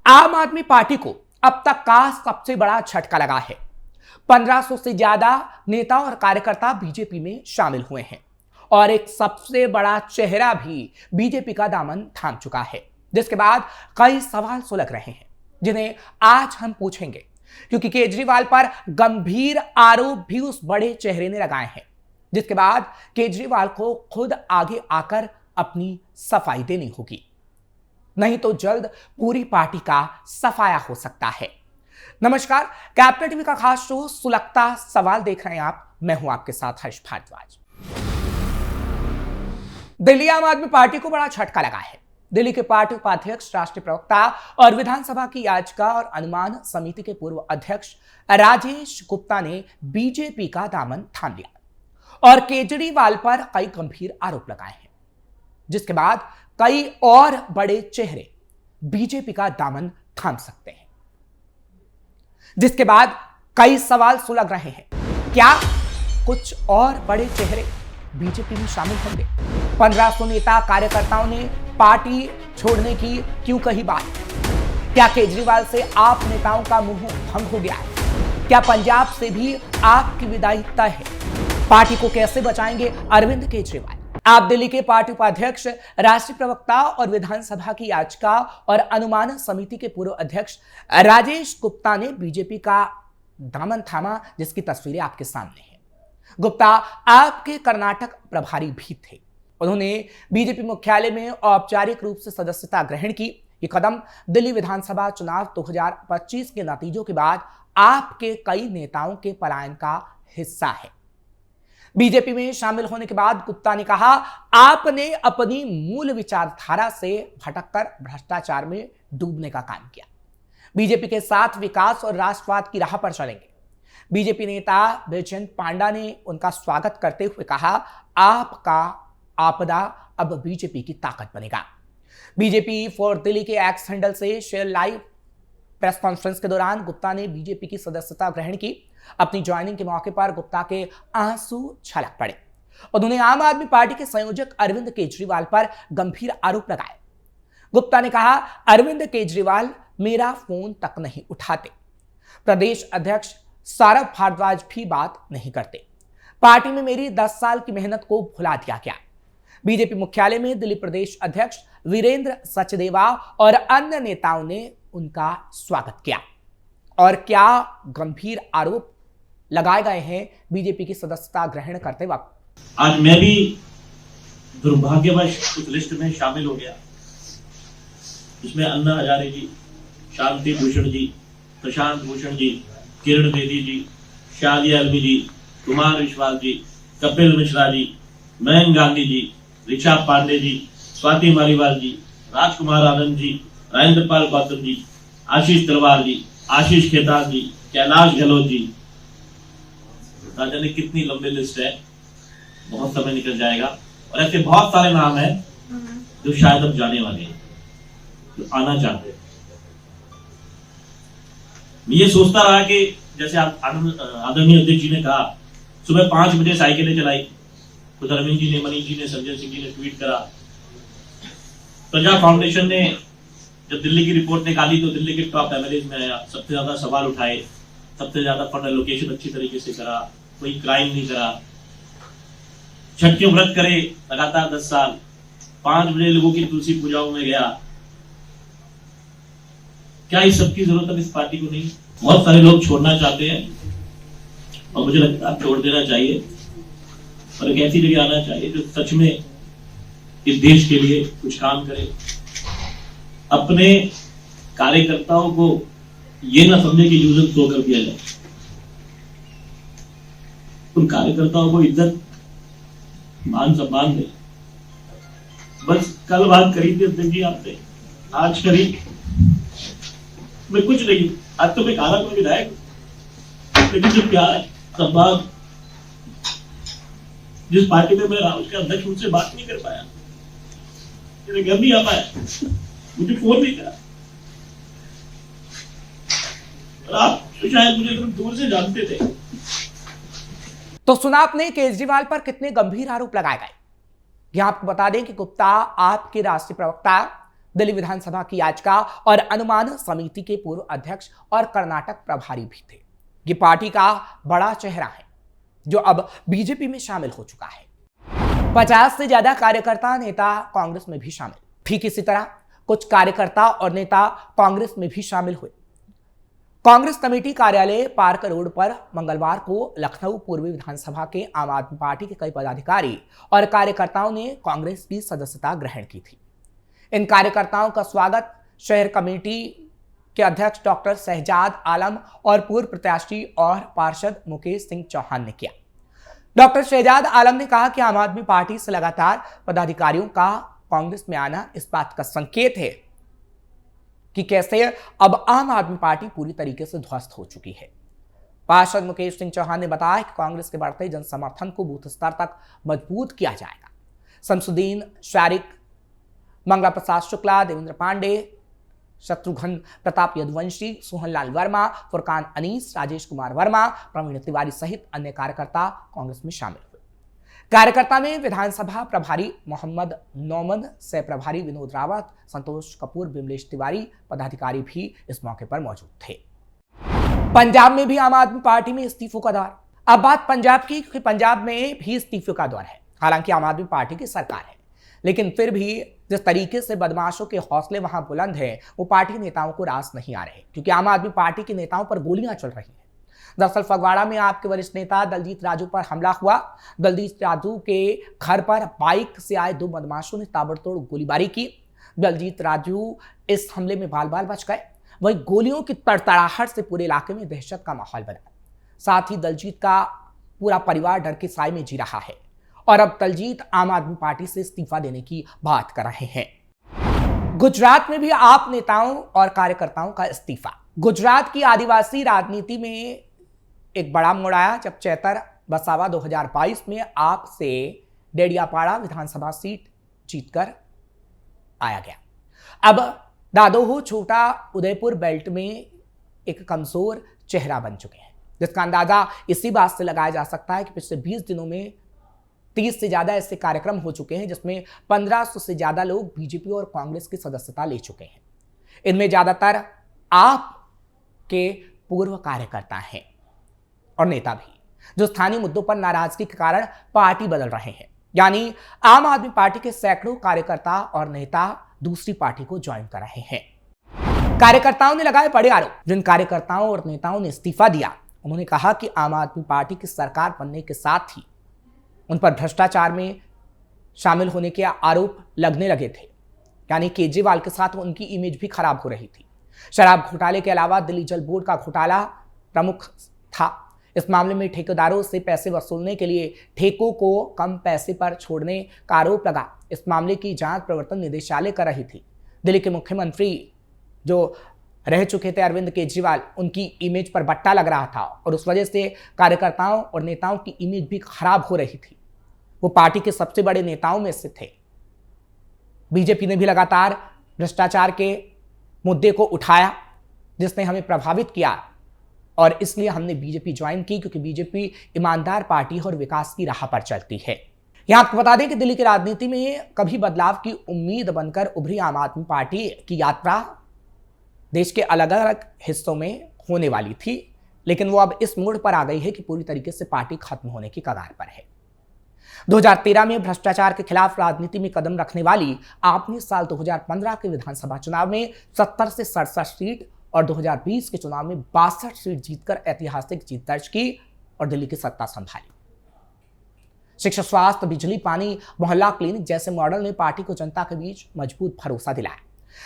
आम आदमी पार्टी को अब तक का सबसे बड़ा झटका लगा है। 1500 से ज्यादा नेता और कार्यकर्ता बीजेपी में शामिल हुए हैं और एक सबसे बड़ा चेहरा भी बीजेपी का दामन थाम चुका है, जिसके बाद कई सवाल सुलग रहे हैं जिन्हें आज हम पूछेंगे, क्योंकि केजरीवाल पर गंभीर आरोप भी उस बड़े चेहरे ने लगाए हैं, जिसके बाद केजरीवाल को खुद आगे आकर अपनी सफाई देनी होगी, नहीं तो जल्द पूरी पार्टी का सफाया हो सकता है। नमस्कार, कैपिटल टीवी का खास शो सुलगता सवाल देख रहे हैं आप। मैं हूं आपके साथ हर्ष भारद्वाज। दिल्ली आम आदमी पार्टी को बड़ा झटका लगा है। दिल्ली के पार्टी उपाध्यक्ष, राष्ट्रीय प्रवक्ता और विधानसभा की याचिका और अनुमान समिति के पूर्व अध्यक्ष राजेश गुप्ता ने बीजेपी का दामन थाम लिया और केजरीवाल पर कई गंभीर आरोप लगाए हैं, जिसके बाद कई और बड़े चेहरे बीजेपी का दामन थाम सकते हैं, जिसके बाद कई सवाल सुलग रहे हैं। क्या कुछ और बड़े चेहरे बीजेपी में शामिल होंगे? 1500 नेता कार्यकर्ताओं ने पार्टी छोड़ने की क्यों कही बात? क्या केजरीवाल से आप नेताओं का मुंह भंग हो गया है? क्या पंजाब से भी आपकी विदाई तय है? पार्टी को कैसे बचाएंगे अरविंद केजरीवाल? आप दिल्ली के पार्टी उपाध्यक्ष, राष्ट्रीय प्रवक्ता और विधानसभा की याचिका और अनुमान समिति के पूर्व अध्यक्ष राजेश गुप्ता ने बीजेपी का दामन थामा, जिसकी तस्वीरें आपके सामने हैं। गुप्ता आपके कर्नाटक प्रभारी भी थे। उन्होंने बीजेपी मुख्यालय में औपचारिक रूप से सदस्यता ग्रहण की। ये कदम दिल्ली विधानसभा चुनाव 2025 के नतीजों के बाद आपके कई नेताओं के पलायन का हिस्सा है। बीजेपी में शामिल होने के बाद गुप्ता ने कहा, आपने अपनी मूल विचारधारा से भटककर भ्रष्टाचार में डूबने का काम किया। बीजेपी के साथ विकास और राष्ट्रवाद की राह पर चलेंगे। बीजेपी नेता बैजयंत पांडा ने उनका स्वागत करते हुए कहा, आपका आपदा अब बीजेपी की ताकत बनेगा। बीजेपी फॉर दिल्ली के एक्स हैंडल से शेयर लाइव प्रेस कॉन्फ्रेंस के दौरान गुप्ता ने बीजेपी की सदस्यता ग्रहण की। अपनी ज्वाइनिंग के मौके पर गुप्ता के आंसू छलक पड़े। उन्होंने आम आदमी पार्टी के संयोजक अरविंद केजरीवाल पर गंभीर आरोप लगाए। गुप्ता ने कहा, अरविंद केजरीवाल मेरा फोन तक नहीं उठाते। प्रदेश अध्यक्ष सौरभ भारद्वाज भी बात नहीं करते। पार्टी में मेरी 10 साल की मेहनत को भुला दिया गया। बीजेपी मुख्यालय में दिल्ली प्रदेश अध्यक्ष वीरेंद्र सचदेवा और अन्य नेताओं ने उनका स्वागत किया। और क्या गंभीर आरोप लगाए गए हैं बीजेपी की सदस्यता ग्रहण करते वक्त। आज मैं भी दुर्भाग्यवश उस लिस्ट में शामिल हो गया, जिसमें अन्ना हजारे जी, शांति भूषण जी, प्रशांत भूषण जी, किरण बेदी जी, शादिया अलवी जी, कुमार विश्वास जी, कपिल मिश्रा जी, मयंक गांधी जी, ऋचा पांडे जी, स्वाति मालीवाल जी, राजकुमार आनंद जी, राजेंद्र पाल गौतम जी, आशीष तलवार जी, आशीष खेतान जी, कैलाश गहलोत जी। ना जाने कितनी लंबी लिस्ट है, बहुत समय निकल जाएगा। और ऐसे बहुत सारे नाम हैं जो शायद अब जाने वाले हैं, जो आना चाहते हैं। मैं ये सोचता रहा कि जैसे आदरणीय अध्यक्ष जी ने कहा, सुबह 5 बजे साइकिलें चलाई, खुद अरविंद जी ने, मनीष जी ने, संजय सिंह जी ने ट्वीट करा। प्रजा फाउंडेशन ने जब दिल्ली की रिपोर्ट निकाली तो दिल्ली के टॉप एमएलए में आया, सबसे ज्यादा सवाल उठाए, सबसे ज्यादा फंड एलोकेशन अच्छी तरीके से करा, कोई क्राइम नहीं करा, छठ के व्रत करे लगातार 10 साल, 5 बजे लोगों की तुलसी पूजाओं में गया। क्या इस सबकी जरूरत अब इस पार्टी को नहीं? बहुत सारे लोग छोड़ना चाहते हैं और मुझे लगता है छोड़ देना चाहिए और एक ऐसी जगह आना चाहिए जो सच में इस देश के लिए कुछ काम करे। अपने कार्यकर्ताओं को ये ना समझे कि यूजर थ्रो कर दिया जाए। उन कार्यकर्ताओं को इज्जत, मान सम्मान दे। बस कल बात करी थी अध्यक्ष जी आपसे, आज करी मैं कुछ नहीं। आज तो मैं काला कोई विधायक, लेकिन जो प्यार है, संवाद, जिस पार्टी में मैं रहा उसके अध्यक्ष मुझसे बात नहीं कर पाया, मेरे घर नहीं आ पाया, मुझे फोन नहीं करा। और आप तो शायद मुझे दूर से जानते थे। तो सुना आपने केजरीवाल पर कितने गंभीर आरोप लगाए गए। यहां आपको बता दें कि गुप्ता आपके राष्ट्रीय प्रवक्ता, दिल्ली विधानसभा की याचिका और अनुमान समिति के पूर्व अध्यक्ष और कर्नाटक प्रभारी भी थे। ये पार्टी का बड़ा चेहरा है जो अब बीजेपी में शामिल हो चुका है। 50 से ज्यादा कार्यकर्ता नेता कांग्रेस में भी शामिल। ठीक इसी तरह कुछ कार्यकर्ता और नेता कांग्रेस में भी शामिल हुए। कांग्रेस कमेटी कार्यालय पार्क रोड पर मंगलवार को लखनऊ पूर्वी विधानसभा के आम आदमी पार्टी के कई पदाधिकारी और कार्यकर्ताओं ने कांग्रेस की सदस्यता ग्रहण की थी। इन कार्यकर्ताओं का स्वागत शहर कमेटी के अध्यक्ष डॉक्टर शहजाद आलम और पूर्व प्रत्याशी और पार्षद मुकेश सिंह चौहान ने किया। डॉक्टर शहजाद आलम ने कहा कि आम आदमी पार्टी से लगातार पदाधिकारियों का कांग्रेस में आना इस बात का संकेत है कि कैसे अब आम आदमी पार्टी पूरी तरीके से ध्वस्त हो चुकी है। पार्षद मुकेश सिंह चौहान ने बताया कि कांग्रेस के बढ़ते जन समर्थन को बूथ स्तर तक मजबूत किया जाएगा। शमसुद्दीन शारिक, मंगला प्रसाद शुक्ला, देवेंद्र पांडे, शत्रुघ्न प्रताप यदुवंशी, सोहनलाल वर्मा, फुरकान अनीस, राजेश कुमार वर्मा, प्रवीण तिवारी सहित अन्य कार्यकर्ता कांग्रेस में शामिल हुए। कार्यकर्ता में विधानसभा प्रभारी मोहम्मद नौमन, सह प्रभारी विनोद रावत, संतोष कपूर, बिमलेश तिवारी पदाधिकारी भी इस मौके पर मौजूद थे। पंजाब में भी आम आदमी पार्टी में इस्तीफों का दौर। अब बात पंजाब की, क्योंकि पंजाब में भी इस्तीफों का दौर है। हालांकि आम आदमी पार्टी की सरकार है, लेकिन फिर भी जिस तरीके से बदमाशों के हौसले वहां बुलंद हैं, वो पार्टी नेताओं को रास नहीं आ रहे, क्योंकि आम आदमी पार्टी के नेताओं पर गोलियां चल रही हैं। दरअसल फगवाड़ा में आपके वरिष्ठ नेता दलजीत राजू पर हमला हुआ। दलजीत राजू के घर पर बाइक से आए 2 बदमाशों ने ताबड़तोड़ गोलीबारी की। दलजीत राजू इस हमले में बाल बाल बच गए। वहीं गोलियों की तड़तड़ाहट से पूरे इलाके में दहशत का माहौल बना। साथ ही दलजीत का पूरा परिवार डर के साए में जी रहा है और अब दलजीत आम आदमी पार्टी से इस्तीफा देने की बात कर रहे हैं। गुजरात में भी आप नेताओं और कार्यकर्ताओं का इस्तीफा। गुजरात की आदिवासी राजनीति में एक बड़ा मोड़ आया जब चैतर वसावा 2022 में आप से डेडियापाड़ा विधानसभा सीट जीतकर आया गया। अब दादोह, छोटा उदयपुर बेल्ट में एक कमजोर चेहरा बन चुके हैं, जिसका अंदाजा इसी बात से लगाया जा सकता है कि पिछले 20 दिनों में 30 से ज्यादा ऐसे कार्यक्रम हो चुके हैं जिसमें 1500 से ज्यादा लोग बीजेपी और कांग्रेस की सदस्यता ले चुके हैं। इनमें ज्यादातर आप के पूर्व कार्यकर्ता हैं और नेता भी, जो स्थानीय मुद्दों पर नाराजगी के कारण पार्टी बदल रहे हैं। यानी आम आदमी पार्टी के सैकड़ों कार्यकर्ता और नेता दूसरी पार्टी को ज्वाइन कर रहे हैं। कार्यकर्ताओं ने लगाए बड़े आरोप। जिन कार्यकर्ताओं और नेताओं ने इस्तीफा दिया, उन्होंने कहा कि आम आदमी पार्टी की सरकार बनने के साथ ही उन पर भ्रष्टाचार में शामिल होने के आरोप लगने लगे थे। यानी केजरीवाल के साथ उनकी इमेज भी खराब हो रही थी। शराब घोटाले के अलावा दिल्ली जल बोर्ड का घोटाला प्रमुख था। इस मामले में ठेकेदारों से पैसे वसूलने के लिए ठेकों को कम पैसे पर छोड़ने का आरोप लगा। इस मामले की जांच प्रवर्तन निदेशालय कर रही थी। दिल्ली के मुख्यमंत्री जो रह चुके थे अरविंद केजरीवाल, उनकी इमेज पर बट्टा लग रहा था और उस वजह से कार्यकर्ताओं और नेताओं की इमेज भी खराब हो रही थी। वो पार्टी के सबसे बड़े नेताओं में से थे। बीजेपी ने भी लगातार भ्रष्टाचार के मुद्दे को उठाया, जिसने हमें प्रभावित किया और इसलिए हमने बीजेपी ज्वाइन की, क्योंकि बीजेपी ईमानदार पार्टी और विकास की राह पर चलती है। यहां आपको बता दें कि दिल्ली की राजनीति में कभी बदलाव की उम्मीद बनकर उभरी आम आदमी पार्टी की यात्रा देश के अलग अलग हिस्सों में होने वाली थी, लेकिन वो अब इस मोड़ पर आ गई है कि पूरी तरीके से पार्टी खत्म होने की कगार पर है। 2013 में भ्रष्टाचार के खिलाफ राजनीति में कदम रखने वाली आपने साल 2015 के विधानसभा चुनाव में 70 से 67 सीट और 2020 के चुनाव में 62 सीट जीतकर ऐतिहासिक जीत दर्ज की और दिल्ली की सत्ता संभाली। शिक्षा, स्वास्थ्य, बिजली, पानी, मोहल्ला क्लिनिक जैसे मॉडल ने पार्टी को जनता के बीच मजबूत भरोसा दिलाया।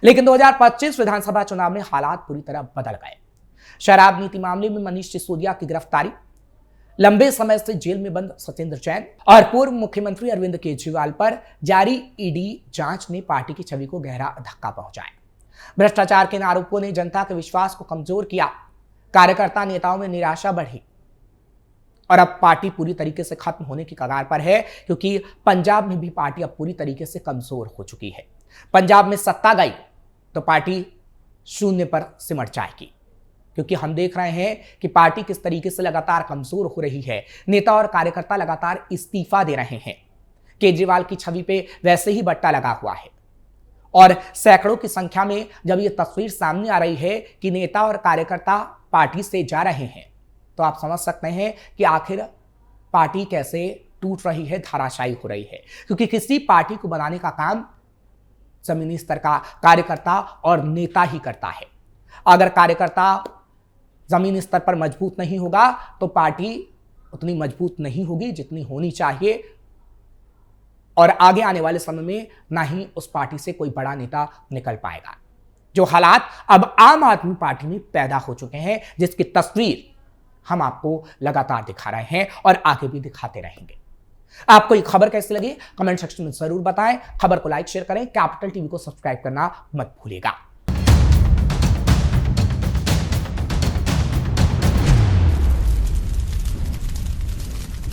लेकिन 2025 विधानसभा चुनाव में हालात पूरी तरह बदल गए। शराब नीति मामले में मनीष सिसोदिया की गिरफ्तारी, लंबे समय से जेल में बंद सत्येंद्र जैन और पूर्व मुख्यमंत्री अरविंद केजरीवाल पर जारी ईडी जांच ने पार्टी की छवि को गहरा धक्का पहुंचाया। भ्रष्टाचार के इन आरोपों ने जनता के विश्वास को कमजोर किया। कार्यकर्ता नेताओं में निराशा बढ़ी और अब पार्टी पूरी तरीके से खत्म होने की कगार पर है, क्योंकि पंजाब में भी पार्टी अब पूरी तरीके से कमजोर हो चुकी है। पंजाब में सत्ता गई तो पार्टी शून्य पर सिमट जाएगी, क्योंकि हम देख रहे हैं कि पार्टी किस तरीके से लगातार कमजोर हो रही है। नेता और कार्यकर्ता लगातार इस्तीफा दे रहे हैं। केजरीवाल की छवि पे वैसे ही बट्टा लगा हुआ है और सैकड़ों की संख्या में जब ये तस्वीर सामने आ रही है कि नेता और कार्यकर्ता पार्टी से जा रहे हैं, तो आप समझ सकते हैं कि आखिर पार्टी कैसे टूट रही है, धराशायी हो रही है। क्योंकि किसी पार्टी को बनाने का काम जमीनी स्तर का कार्यकर्ता और नेता ही करता है। अगर कार्यकर्ता जमीनी स्तर पर मजबूत नहीं होगा तो पार्टी उतनी मजबूत नहीं होगी जितनी होनी चाहिए, और आगे आने वाले समय में ना ही उस पार्टी से कोई बड़ा नेता निकल पाएगा। जो हालात अब आम आदमी पार्टी में पैदा हो चुके हैं, जिसकी तस्वीर हम आपको लगातार दिखा रहे हैं और आगे भी दिखाते रहेंगे। आपको ये खबर कैसी लगी कमेंट सेक्शन में जरूर बताएं। खबर को लाइक शेयर करें, कैपिटल टीवी को सब्सक्राइब करना मत भूलिएगा।